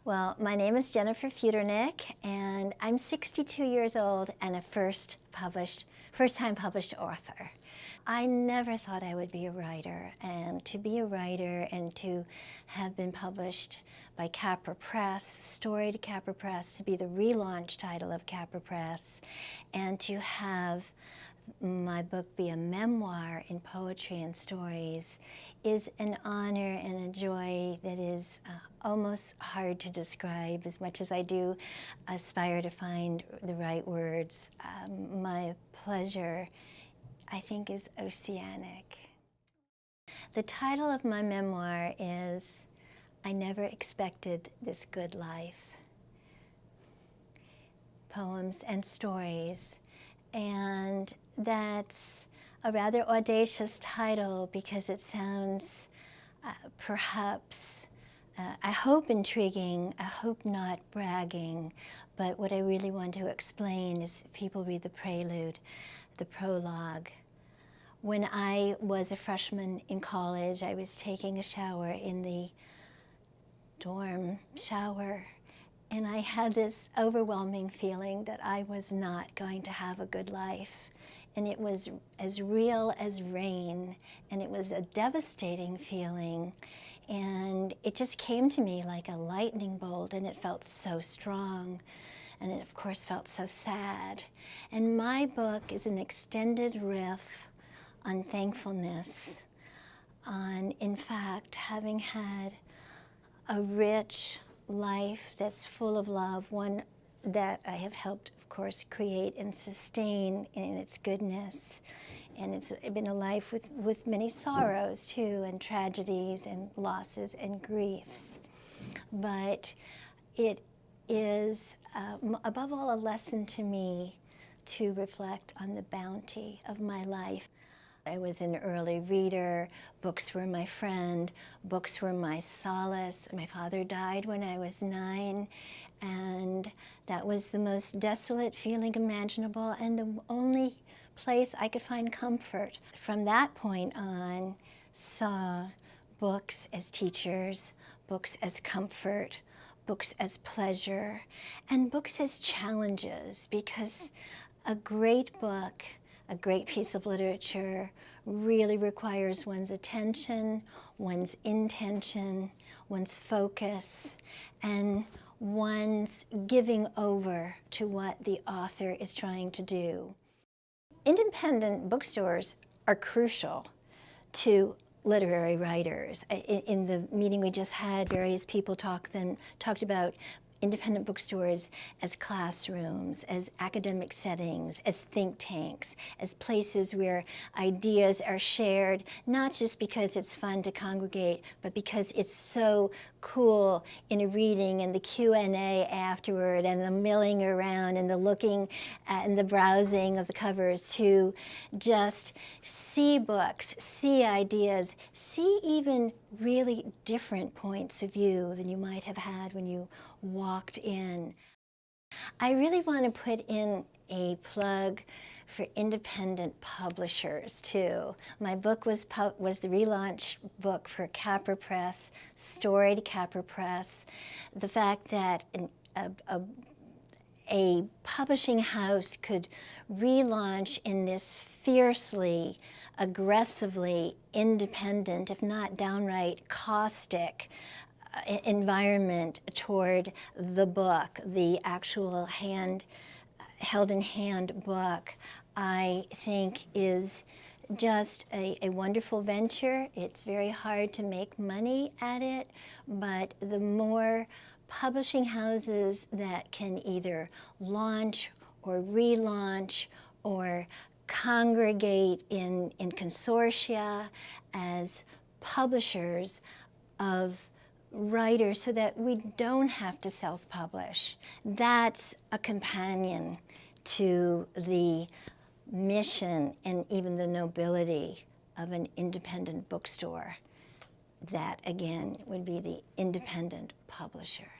Well, my name is Jennifer Futernick, and I'm 62 years old and a first-time published author. I never thought I would be a writer, and to be a writer and to have been published by Capra Press, storied Capra Press, to be the relaunch title of Capra Press, and to have my book be a memoir in poetry and stories is an honor and a joy that is almost hard to describe. As much as I do aspire to find the right words, my pleasure, I think, is oceanic. The title of my memoir is I Never Expected This Good Life. Poems and stories. And that's a rather audacious title because it sounds perhaps, I hope intriguing, I hope not bragging, but what I really want to explain is people read the prelude, the prologue. When I was a freshman in college, I was taking a shower in the dorm shower, and I had this overwhelming feeling that I was not going to have a good life. And it was as real as rain, and it was a devastating feeling. And it just came to me like a lightning bolt, and it felt so strong. And it, of course, felt so sad. And my book is an extended riff on thankfulness, on, in fact, having had a rich life that's full of love, one that I have helped, of course, create and sustain in its goodness. And it's been a life with many sorrows, too, and tragedies and losses and griefs. But it is, above all, a lesson to me to reflect on the bounty of my life. I was an early reader. Books were my friend. Books were my solace. My father died when I was 9, and that was the most desolate feeling imaginable and the only place I could find comfort. From that point on, saw books as teachers, books as comfort, books as pleasure, and books as challenges, because a great book, a great piece of literature, really requires one's attention, one's intention, one's focus, and one's giving over to what the author is trying to do. Independent bookstores are crucial to literary writers. In the meeting we just had, various people talked about independent bookstores as classrooms, as academic settings, as think tanks, as places where ideas are shared, not just because it's fun to congregate, but because it's so cool in a reading and the Q&A afterward and the milling around and the looking and the browsing of the covers to just see books, see ideas, see even really different points of view than you might have had when you walked in. I really want to put in a plug for independent publishers too. My book was the relaunch book for Capra Press, storied Capra Press. The fact that a publishing house could relaunch in this fiercely, aggressively independent, if not downright caustic, environment toward the book, the actual held-in-hand book, I think is just a wonderful venture. It's very hard to make money at it, but the more publishing houses that can either launch or relaunch or congregate in consortia as publishers of writers so that we don't have to self-publish. That's a companion to the mission and even the nobility of an independent bookstore. That, again, would be the independent publisher.